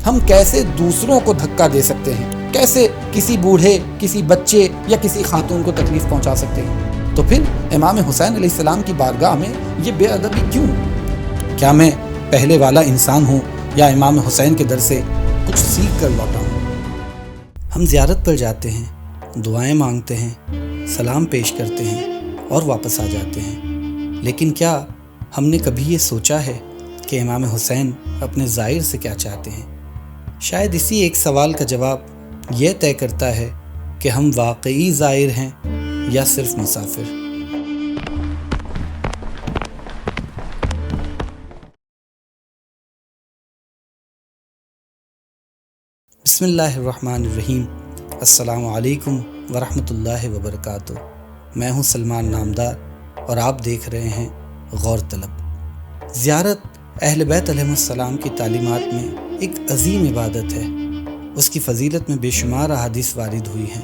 ہم کیسے دوسروں کو دھکا دے سکتے ہیں، کیسے کسی بوڑھے، کسی بچے یا کسی خاتون کو تکلیف پہنچا سکتے ہیں؟ تو پھر امام حسین علیہ السلام کی بارگاہ میں یہ بے ادبی کیوں؟ کیا میں پہلے والا انسان ہوں یا امام حسین کے در سے کچھ سیکھ کر لوٹا ہوں؟ ہم زیارت پر جاتے ہیں، دعائیں مانگتے ہیں، سلام پیش کرتے ہیں اور واپس آ جاتے ہیں، لیکن کیا ہم نے کبھی یہ سوچا ہے کہ امام حسین اپنے زائر سے کیا چاہتے ہیں؟ شاید اسی ایک سوال کا جواب یہ طے کرتا ہے کہ ہم واقعی زائر ہیں یا صرف مسافر۔ بسم اللہ الرحمن الرحیم۔ السلام علیکم ورحمۃ اللہ وبرکاتہ۔ میں ہوں سلمان نامدار اور آپ دیکھ رہے ہیں غور طلب۔ زیارت اہل بیت علیہ السلام کی تعلیمات میں ایک عظیم عبادت ہے۔ اس کی فضیلت میں بے شمار احادیث وارد ہوئی ہیں۔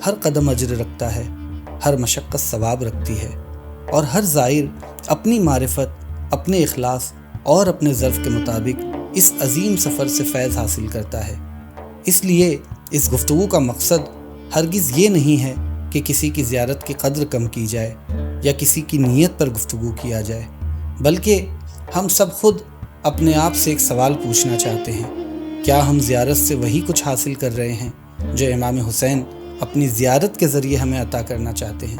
ہر قدم اجر رکھتا ہے، ہر مشقت ثواب رکھتی ہے، اور ہر زائر اپنی معرفت، اپنے اخلاص اور اپنے ظرف کے مطابق اس عظیم سفر سے فیض حاصل کرتا ہے۔ اس لیے اس گفتگو کا مقصد ہرگز یہ نہیں ہے کہ کسی کی زیارت کی قدر کم کی جائے یا کسی کی نیت پر گفتگو کیا جائے، بلکہ ہم سب خود اپنے آپ سے ایک سوال پوچھنا چاہتے ہیں، کیا ہم زیارت سے وہی کچھ حاصل کر رہے ہیں جو امام حسین اپنی زیارت کے ذریعے ہمیں عطا کرنا چاہتے ہیں؟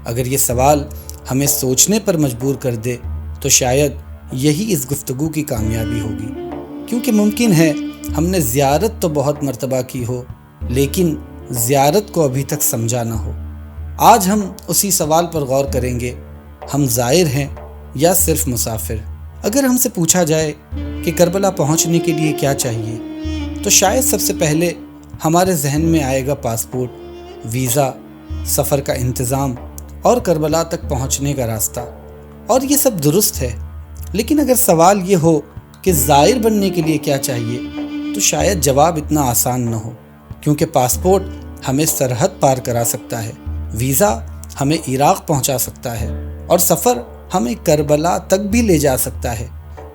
اگر یہ سوال ہمیں سوچنے پر مجبور کر دے تو شاید یہی اس گفتگو کی کامیابی ہوگی، کیونکہ ممکن ہے ہم نے زیارت تو بہت مرتبہ کی ہو لیکن زیارت کو ابھی تک سمجھا نہ ہو۔ آج ہم اسی سوال پر غور کریں گے، ہم زائر ہیں یا صرف مسافر؟ اگر ہم سے پوچھا جائے کہ کربلا پہنچنے کے لیے کیا چاہیے تو شاید سب سے پہلے ہمارے ذہن میں آئے گا پاسپورٹ، ویزا، سفر کا انتظام اور کربلا تک پہنچنے کا راستہ، اور یہ سب درست ہے۔ لیکن اگر سوال یہ ہو کہ زائر بننے کے لیے کیا چاہیے تو شاید جواب اتنا آسان نہ ہو، کیونکہ پاسپورٹ ہمیں سرحد پار کرا سکتا ہے، ویزا ہمیں عراق پہنچا سکتا ہے، اور سفر ہمیں کربلا تک بھی لے جا سکتا ہے،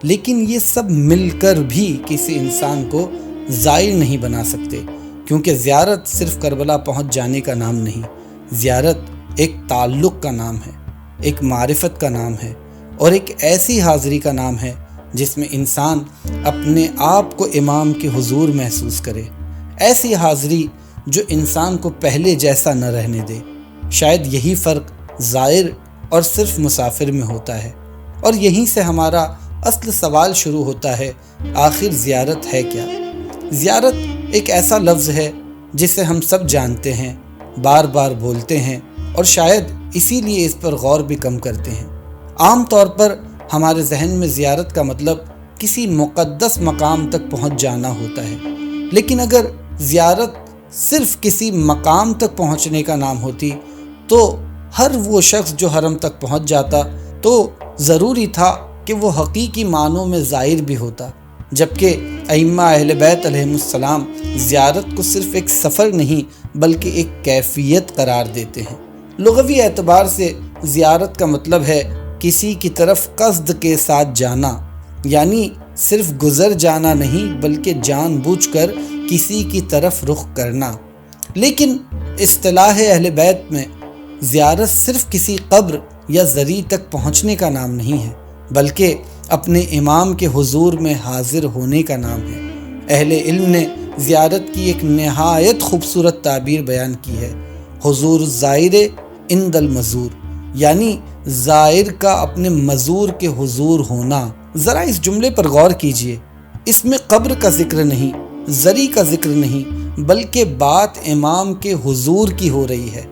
لیکن یہ سب مل کر بھی کسی انسان کو زائر نہیں بنا سکتے، کیونکہ زیارت صرف کربلا پہنچ جانے کا نام نہیں، زیارت ایک تعلق کا نام ہے، ایک معرفت کا نام ہے، اور ایک ایسی حاضری کا نام ہے جس میں انسان اپنے آپ کو امام کے حضور محسوس کرے، ایسی حاضری جو انسان کو پہلے جیسا نہ رہنے دے۔ شاید یہی فرق زائر اور صرف مسافر میں ہوتا ہے، اور یہیں سے ہمارا اصل سوال شروع ہوتا ہے، آخر زیارت ہے کیا؟ زیارت ایک ایسا لفظ ہے جسے ہم سب جانتے ہیں، بار بار بولتے ہیں، اور شاید اسی لیے اس پر غور بھی کم کرتے ہیں۔ عام طور پر ہمارے ذہن میں زیارت کا مطلب کسی مقدس مقام تک پہنچ جانا ہوتا ہے، لیکن اگر زیارت صرف کسی مقام تک پہنچنے کا نام ہوتی تو ہر وہ شخص جو حرم تک پہنچ جاتا تو ضروری تھا کہ وہ حقیقی معنوں میں زائر بھی ہوتا، جبکہ ائمہ اہل بیت علیہ السلام زیارت کو صرف ایک سفر نہیں بلکہ ایک کیفیت قرار دیتے ہیں۔ لغوی اعتبار سے زیارت کا مطلب ہے کسی کی طرف قصد کے ساتھ جانا، یعنی صرف گزر جانا نہیں بلکہ جان بوجھ کر کسی کی طرف رخ کرنا۔ لیکن اصطلاح اہل بیت میں زیارت صرف کسی قبر یا زری تک پہنچنے کا نام نہیں ہے، بلکہ اپنے امام کے حضور میں حاضر ہونے کا نام ہے۔ اہل علم نے زیارت کی ایک نہایت خوبصورت تعبیر بیان کی ہے، حضور الزائر عند المزور، یعنی زائر کا اپنے مزور کے حضور ہونا۔ ذرا اس جملے پر غور کیجئے، اس میں قبر کا ذکر نہیں، زری کا ذکر نہیں، بلکہ بات امام کے حضور کی ہو رہی ہے۔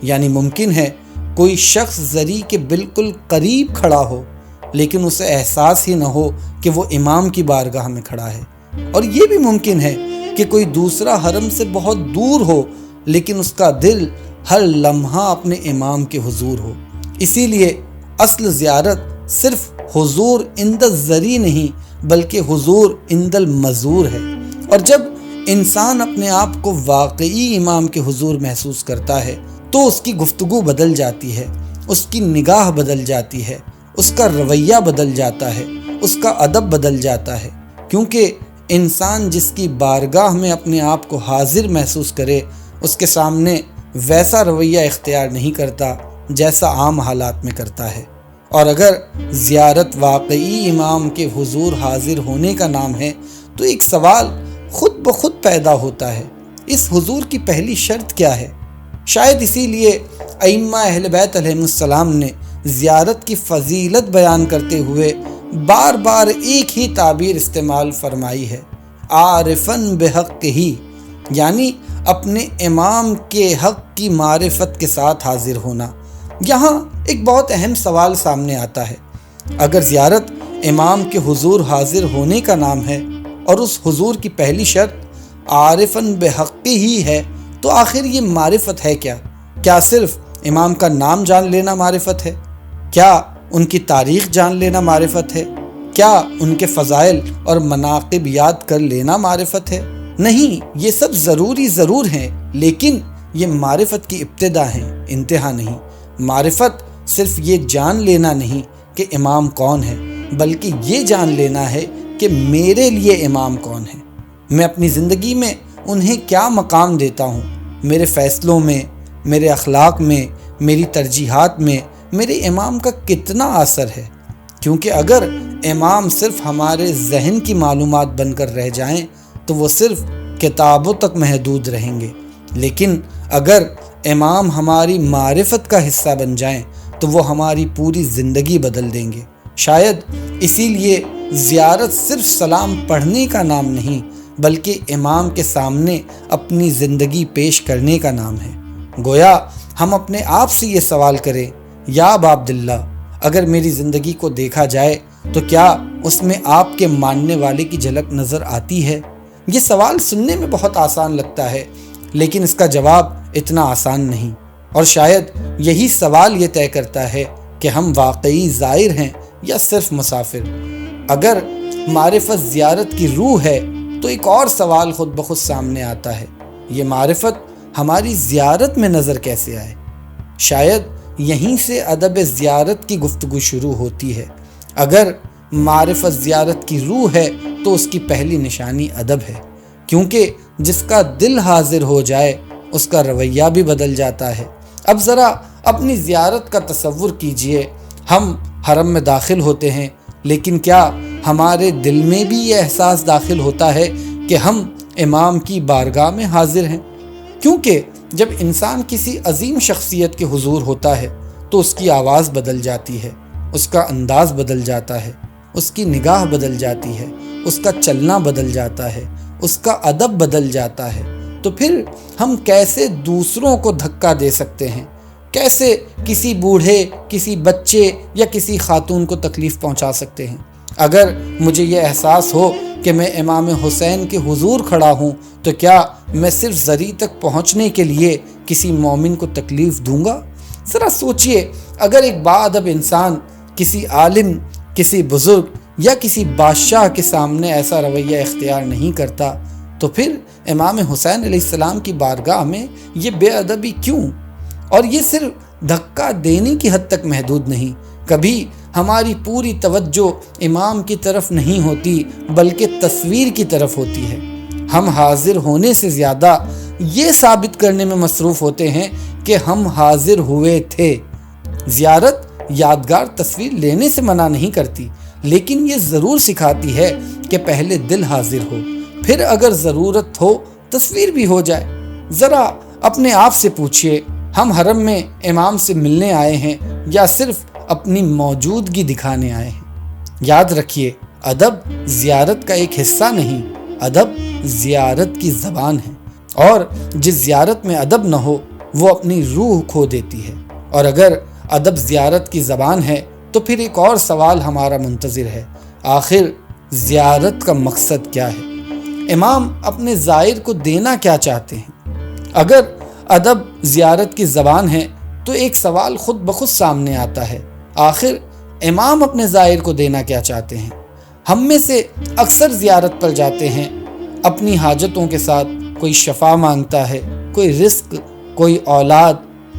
یعنی ممکن ہے کوئی شخص زری کے بالکل قریب کھڑا ہو لیکن اسے احساس ہی نہ ہو کہ وہ امام کی بارگاہ میں کھڑا ہے، اور یہ بھی ممکن ہے کہ کوئی دوسرا حرم سے بہت دور ہو لیکن اس کا دل ہر لمحہ اپنے امام کے حضور ہو۔ اسی لیے اصل زیارت صرف حضور عند الزری نہیں بلکہ حضور عند المزور ہے، اور جب انسان اپنے آپ کو واقعی امام کے حضور محسوس کرتا ہے تو اس کی گفتگو بدل جاتی ہے، اس کی نگاہ بدل جاتی ہے، اس کا رویہ بدل جاتا ہے، اس کا ادب بدل جاتا ہے، کیونکہ انسان جس کی بارگاہ میں اپنے آپ کو حاضر محسوس کرے اس کے سامنے ویسا رویہ اختیار نہیں کرتا جیسا عام حالات میں کرتا ہے۔ اور اگر زیارت واقعی امام کے حضور حاضر ہونے کا نام ہے تو ایک سوال خود بخود پیدا ہوتا ہے، اس حضور کی پہلی شرط کیا ہے؟ شاید اسی لیے ائمہ اہل بیت علیہ السلام نے زیارت کی فضیلت بیان کرتے ہوئے بار بار ایک ہی تعبیر استعمال فرمائی ہے، عارفاً بحق ہی، یعنی اپنے امام کے حق کی معرفت کے ساتھ حاضر ہونا۔ یہاں ایک بہت اہم سوال سامنے آتا ہے، اگر زیارت امام کے حضور حاضر ہونے کا نام ہے اور اس حضور کی پہلی شرط عارفاً بحق ہی ہے تو آخر یہ معرفت ہے کیا؟ کیا صرف امام کا نام جان لینا معرفت ہے؟ کیا ان کی تاریخ جان لینا معرفت ہے؟ کیا ان کے فضائل اور مناقب یاد کر لینا معرفت ہے؟ نہیں، یہ سب ضرور ہیں، لیکن یہ معرفت کی ابتدا ہے، انتہا نہیں۔ معرفت صرف یہ جان لینا نہیں کہ امام کون ہے، بلکہ یہ جان لینا ہے کہ میرے لیے امام کون ہے، میں اپنی زندگی میں انہیں کیا مقام دیتا ہوں، میرے فیصلوں میں، میرے اخلاق میں، میری ترجیحات میں میرے امام کا کتنا اثر ہے۔ کیونکہ اگر امام صرف ہمارے ذہن کی معلومات بن کر رہ جائیں تو وہ صرف کتابوں تک محدود رہیں گے، لیکن اگر امام ہماری معرفت کا حصہ بن جائیں تو وہ ہماری پوری زندگی بدل دیں گے۔ شاید اسی لیے زیارت صرف سلام پڑھنے کا نام نہیں بلکہ امام کے سامنے اپنی زندگی پیش کرنے کا نام ہے۔ گویا ہم اپنے آپ سے یہ سوال کریں، یا ابا عبداللہ، اگر میری زندگی کو دیکھا جائے تو کیا اس میں آپ کے ماننے والے کی جھلک نظر آتی ہے؟ یہ سوال سننے میں بہت آسان لگتا ہے، لیکن اس کا جواب اتنا آسان نہیں، اور شاید یہی سوال یہ طے کرتا ہے کہ ہم واقعی زائر ہیں یا صرف مسافر۔ اگر معرفت زیارت کی روح ہے تو ایک اور سوال خود بخود سامنے آتا ہے، یہ معرفت ہماری زیارت میں نظر کیسے آئے؟ شاید یہیں سے ادب زیارت کی گفتگو شروع ہوتی ہے۔ اگر معرفت زیارت کی روح ہے تو اس کی پہلی نشانی ادب ہے، کیونکہ جس کا دل حاضر ہو جائے اس کا رویہ بھی بدل جاتا ہے۔ اب ذرا اپنی زیارت کا تصور کیجئے، ہم حرم میں داخل ہوتے ہیں، لیکن کیا ہمارے دل میں بھی یہ احساس داخل ہوتا ہے کہ ہم امام کی بارگاہ میں حاضر ہیں؟ کیونکہ جب انسان کسی عظیم شخصیت کے حضور ہوتا ہے تو اس کی آواز بدل جاتی ہے، اس کا انداز بدل جاتا ہے، اس کی نگاہ بدل جاتی ہے، اس کا چلنا بدل جاتا ہے، اس کا ادب بدل جاتا ہے۔ تو پھر ہم کیسے دوسروں کو دھکا دے سکتے ہیں؟ کیسے کسی بوڑھے، کسی بچے یا کسی خاتون کو تکلیف پہنچا سکتے ہیں؟ اگر مجھے یہ احساس ہو کہ میں امام حسین کے حضور کھڑا ہوں تو کیا میں صرف زری تک پہنچنے کے لیے کسی مومن کو تکلیف دوں گا؟ ذرا سوچئے، اگر ایک باادب انسان کسی عالم، کسی بزرگ یا کسی بادشاہ کے سامنے ایسا رویہ اختیار نہیں کرتا تو پھر امام حسین علیہ السلام کی بارگاہ میں یہ بے ادبی کیوں؟ اور یہ صرف دھکا دینے کی حد تک محدود نہیں، کبھی ہماری پوری توجہ امام کی طرف نہیں ہوتی بلکہ تصویر کی طرف ہوتی ہے۔ ہم حاضر ہونے سے زیادہ یہ ثابت کرنے میں مصروف ہوتے ہیں کہ ہم حاضر ہوئے تھے۔ زیارت یادگار تصویر لینے سے منع نہیں کرتی، لیکن یہ ضرور سکھاتی ہے کہ پہلے دل حاضر ہو، پھر اگر ضرورت ہو تصویر بھی ہو جائے۔ ذرا اپنے آپ سے پوچھئے، ہم حرم میں امام سے ملنے آئے ہیں یا صرف اپنی موجودگی دکھانے آئے ہیں؟ یاد رکھیے، ادب زیارت کا ایک حصہ نہیں، ادب زیارت کی زبان ہے، اور جس زیارت میں ادب نہ ہو وہ اپنی روح کھو دیتی ہے۔ اور اگر ادب زیارت کی زبان ہے تو پھر ایک اور سوال ہمارا منتظر ہے، آخر زیارت کا مقصد کیا ہے؟ امام اپنے زائر کو دینا کیا چاہتے ہیں؟ اگر ادب زیارت کی زبان ہے تو ایک سوال خود بخود سامنے آتا ہے، آخر امام اپنے زائر کو دینا کیا چاہتے ہیں؟ ہم میں سے اکثر زیارت پر جاتے ہیں اپنی حاجتوں کے ساتھ، کوئی شفا مانگتا ہے، کوئی رزق، کوئی اولاد،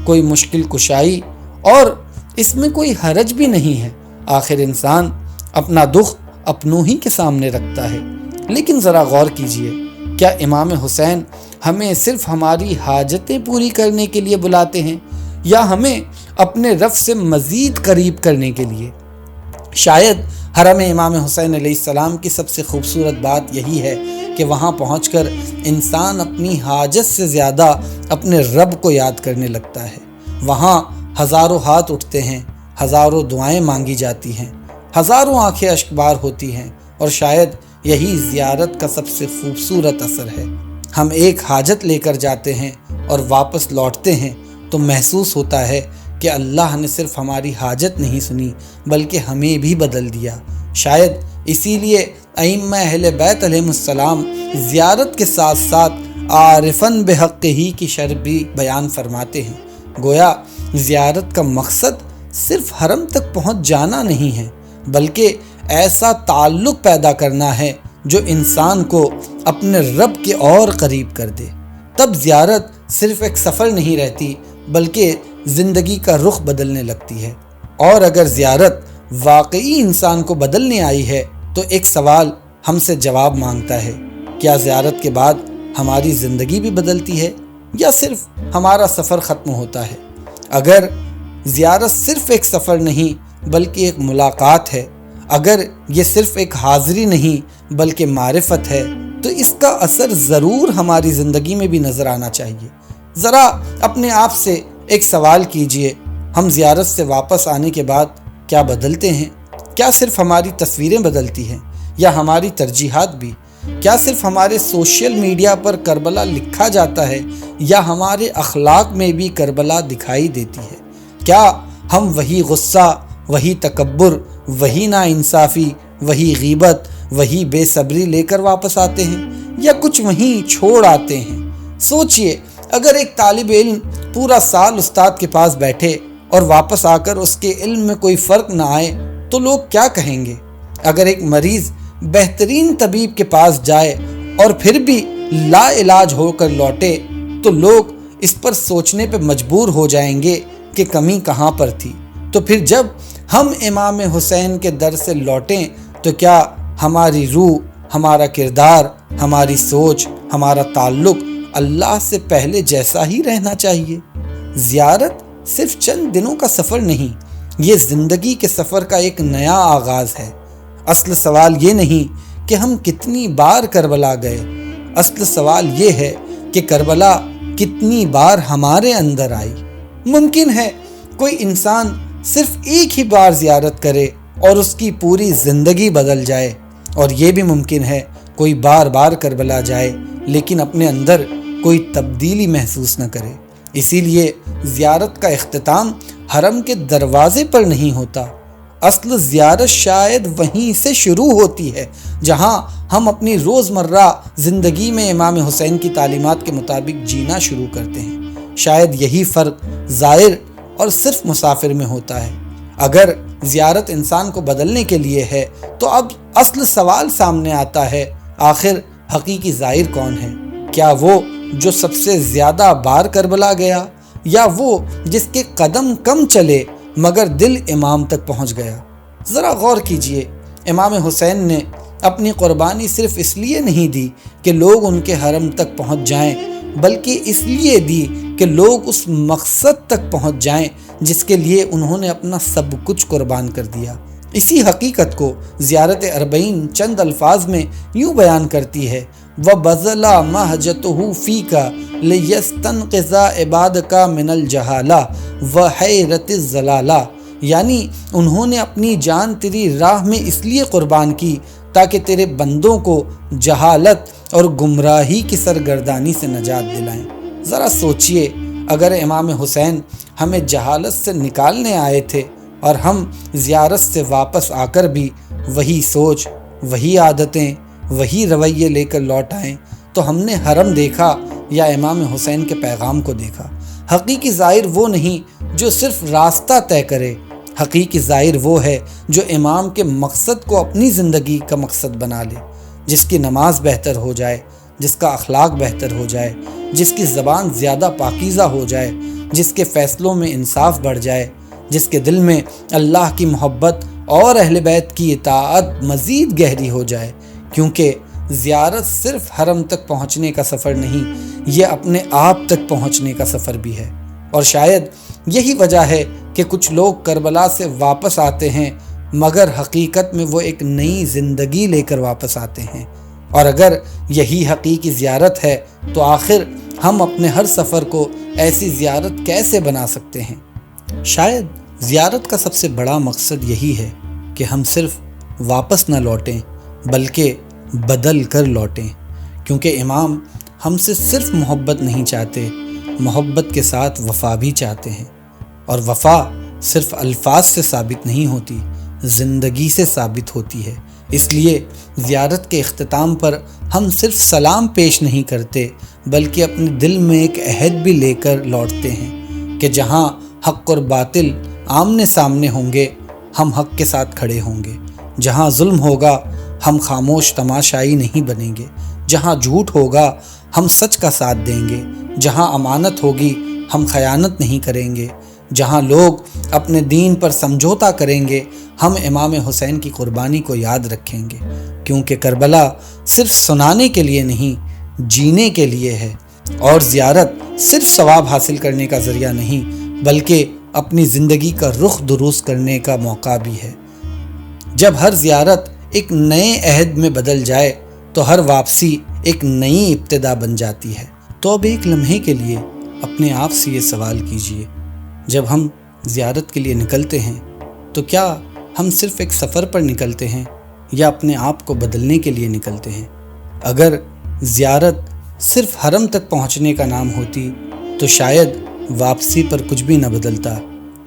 کوئی مشکل کشائی، اور اس میں کوئی حرج بھی نہیں ہے۔ آخر انسان اپنا دکھ اپنوں ہی کے سامنے رکھتا ہے، لیکن ذرا غور کیجئے، کیا امام حسین ہمیں صرف ہماری حاجتیں پوری کرنے کے لیے بلاتے ہیں یا ہمیں اپنے رب سے مزید قریب کرنے کے لیے؟ شاید حرم امام حسین علیہ السلام کی سب سے خوبصورت بات یہی ہے کہ وہاں پہنچ کر انسان اپنی حاجت سے زیادہ اپنے رب کو یاد کرنے لگتا ہے۔ وہاں ہزاروں ہاتھ اٹھتے ہیں، ہزاروں دعائیں مانگی جاتی ہیں، ہزاروں آنکھیں اشکبار ہوتی ہیں، اور شاید یہی زیارت کا سب سے خوبصورت اثر ہے۔ ہم ایک حاجت لے کر جاتے ہیں اور واپس لوٹتے ہیں تو محسوس ہوتا ہے کہ اللہ نے صرف ہماری حاجت نہیں سنی بلکہ ہمیں بھی بدل دیا۔ شاید اسی لیے ائمہ اہل بیت علیہم السلام زیارت کے ساتھ ساتھ عارفاً بحق ہی کی شرح بھی بیان فرماتے ہیں۔ گویا زیارت کا مقصد صرف حرم تک پہنچ جانا نہیں ہے بلکہ ایسا تعلق پیدا کرنا ہے جو انسان کو اپنے رب کے اور قریب کر دے۔ تب زیارت صرف ایک سفر نہیں رہتی بلکہ زندگی کا رخ بدلنے لگتی ہے۔ اور اگر زیارت واقعی انسان کو بدلنے آئی ہے تو ایک سوال ہم سے جواب مانگتا ہے، کیا زیارت کے بعد ہماری زندگی بھی بدلتی ہے یا صرف ہمارا سفر ختم ہوتا ہے؟ اگر زیارت صرف ایک سفر نہیں بلکہ ایک ملاقات ہے، اگر یہ صرف ایک حاضری نہیں بلکہ معرفت ہے، تو اس کا اثر ضرور ہماری زندگی میں بھی نظر آنا چاہیے۔ ذرا اپنے آپ سے ایک سوال کیجئے، ہم زیارت سے واپس آنے کے بعد کیا بدلتے ہیں؟ کیا صرف ہماری تصویریں بدلتی ہیں یا ہماری ترجیحات بھی؟ کیا صرف ہمارے سوشل میڈیا پر کربلا لکھا جاتا ہے یا ہمارے اخلاق میں بھی کربلا دکھائی دیتی ہے؟ کیا ہم وہی غصہ، وہی تکبر، وہی ناانصافی، وہی غیبت، وہی بے صبری لے کر واپس آتے ہیں یا کچھ وہیں چھوڑ آتے ہیں؟ سوچئے، اگر ایک طالب علم پورا سال استاد کے پاس بیٹھے اور واپس آ کر اس کے علم میں کوئی فرق نہ آئے تو لوگ کیا کہیں گے؟ اگر ایک مریض بہترین طبیب کے پاس جائے اور پھر بھی لا علاج ہو کر لوٹے تو لوگ اس پر سوچنے پہ مجبور ہو جائیں گے کہ کمی کہاں پر تھی۔ تو پھر جب ہم امام حسین کے در سے لوٹیں تو کیا ہماری روح، ہمارا کردار، ہماری سوچ، ہمارا تعلق اللہ سے پہلے جیسا ہی رہنا چاہیے؟ زیارت صرف چند دنوں کا سفر نہیں، یہ زندگی کے سفر کا ایک نیا آغاز ہے۔ اصل سوال یہ نہیں کہ ہم کتنی بار کربلا گئے، اصل سوال یہ ہے کہ کربلا کتنی بار ہمارے اندر آئی۔ ممکن ہے کوئی انسان صرف ایک ہی بار زیارت کرے اور اس کی پوری زندگی بدل جائے، اور یہ بھی ممکن ہے کوئی بار بار کربلا جائے لیکن اپنے اندر کوئی تبدیلی محسوس نہ کرے۔ اسی لیے زیارت کا اختتام حرم کے دروازے پر نہیں ہوتا، اصل زیارت شاید وہیں سے شروع ہوتی ہے جہاں ہم اپنی روزمرہ زندگی میں امام حسین کی تعلیمات کے مطابق جینا شروع کرتے ہیں۔ شاید یہی فرق زائر اور صرف مسافر میں ہوتا ہے۔ اگر زیارت انسان کو بدلنے کے لیے ہے تو اب اصل سوال سامنے آتا ہے، آخر حقیقی زائر کون ہے؟ کیا وہ جو سب سے زیادہ بار کربلا گیا یا وہ جس کے قدم کم چلے مگر دل امام تک پہنچ گیا؟ ذرا غور کیجئے، امام حسین نے اپنی قربانی صرف اس لیے نہیں دی کہ لوگ ان کے حرم تک پہنچ جائیں بلکہ اس لیے دی کہ لوگ اس مقصد تک پہنچ جائیں جس کے لیے انہوں نے اپنا سب کچھ قربان کر دیا۔ اسی حقیقت کو زیارت اربعین چند الفاظ میں یوں بیان کرتی ہے، وَبَذَلَ مَحْجَتُهُ فِيكَ لِيَسْتَنْقِذَ عِبَادَكَ مِنَ الْجَهَالَةِ وَحَيْرَةِ الضَّلَالَةِ، یعنی انہوں نے اپنی جان تیری راہ میں اس لیے قربان کی تاکہ تیرے بندوں کو جہالت اور گمراہی کی سرگردانی سے نجات دلائیں۔ ذرا سوچئے، اگر امام حسین ہمیں جہالت سے نکالنے آئے تھے اور ہم زیارت سے واپس آ کر بھی وہی سوچ، وہی عادتیں، وہی رویے لے کر لوٹ آئیں تو ہم نے حرم دیکھا یا امام حسین کے پیغام کو دیکھا؟ حقیقی زائر وہ نہیں جو صرف راستہ طے کرے، حقیقی زائر وہ ہے جو امام کے مقصد کو اپنی زندگی کا مقصد بنا لے، جس کی نماز بہتر ہو جائے، جس کا اخلاق بہتر ہو جائے، جس کی زبان زیادہ پاکیزہ ہو جائے، جس کے فیصلوں میں انصاف بڑھ جائے، جس کے دل میں اللہ کی محبت اور اہل بیت کی اطاعت مزید گہری ہو جائے، کیونکہ زیارت صرف حرم تک پہنچنے کا سفر نہیں، یہ اپنے آپ تک پہنچنے کا سفر بھی ہے۔ اور شاید یہی وجہ ہے کہ کچھ لوگ کربلا سے واپس آتے ہیں، مگر حقیقت میں وہ ایک نئی زندگی لے کر واپس آتے ہیں۔ اور اگر یہی حقیقی زیارت ہے تو آخر ہم اپنے ہر سفر کو ایسی زیارت کیسے بنا سکتے ہیں؟ شاید زیارت کا سب سے بڑا مقصد یہی ہے کہ ہم صرف واپس نہ لوٹیں بلکہ بدل کر لوٹیں، کیونکہ امام ہم سے صرف محبت نہیں چاہتے، محبت کے ساتھ وفا بھی چاہتے ہیں، اور وفا صرف الفاظ سے ثابت نہیں ہوتی، زندگی سے ثابت ہوتی ہے۔ اس لیے زیارت کے اختتام پر ہم صرف سلام پیش نہیں کرتے بلکہ اپنے دل میں ایک عہد بھی لے کر لوٹتے ہیں کہ جہاں حق اور باطل آمنے سامنے ہوں گے ہم حق کے ساتھ کھڑے ہوں گے، جہاں ظلم ہوگا ہم خاموش تماشائی نہیں بنیں گے، جہاں جھوٹ ہوگا ہم سچ کا ساتھ دیں گے، جہاں امانت ہوگی ہم خیانت نہیں کریں گے، جہاں لوگ اپنے دین پر سمجھوتا کریں گے ہم امام حسین کی قربانی کو یاد رکھیں گے، کیونکہ کربلا صرف سنانے کے لیے نہیں، جینے کے لیے ہے، اور زیارت صرف ثواب حاصل کرنے کا ذریعہ نہیں بلکہ اپنی زندگی کا رخ درست کرنے کا موقع بھی ہے۔ جب ہر زیارت ایک نئے عہد میں بدل جائے تو ہر واپسی ایک نئی ابتدا بن جاتی ہے۔ تو اب ایک لمحے کے لیے اپنے آپ سے یہ سوال کیجئے، جب ہم زیارت کے لیے نکلتے ہیں تو کیا ہم صرف ایک سفر پر نکلتے ہیں یا اپنے آپ کو بدلنے کے لیے نکلتے ہیں؟ اگر زیارت صرف حرم تک پہنچنے کا نام ہوتی تو شاید واپسی پر کچھ بھی نہ بدلتا،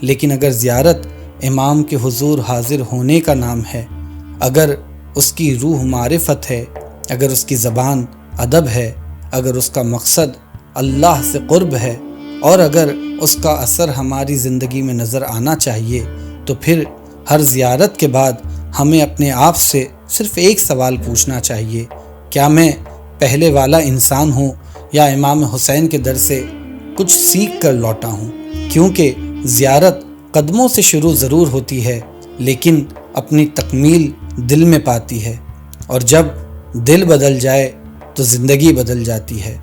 لیکن اگر زیارت امام کے حضور حاضر ہونے کا نام ہے، اگر اس کی روح معرفت ہے، اگر اس کی زبان ادب ہے، اگر اس کا مقصد اللہ سے قرب ہے، اور اگر اس کا اثر ہماری زندگی میں نظر آنا چاہیے، تو پھر ہر زیارت کے بعد ہمیں اپنے آپ سے صرف ایک سوال پوچھنا چاہیے، کیا میں پہلے والا انسان ہوں یا امام حسین کے در سے کچھ سیکھ کر لوٹا ہوں؟ کیونکہ زیارت قدموں سے شروع ضرور ہوتی ہے لیکن اپنی تکمیل دل میں پاتی ہے، اور جب دل بدل جائے تو زندگی بدل جاتی ہے۔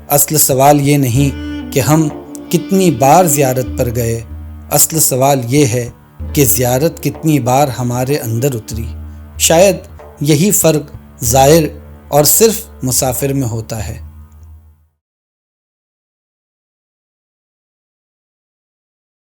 اصل سوال یہ نہیں کہ ہم کتنی بار زیارت پر گئے، اصل سوال یہ ہے کہ زیارت کتنی بار ہمارے اندر اتری۔ شاید یہی فرق زائر اور صرف مسافر میں ہوتا ہے۔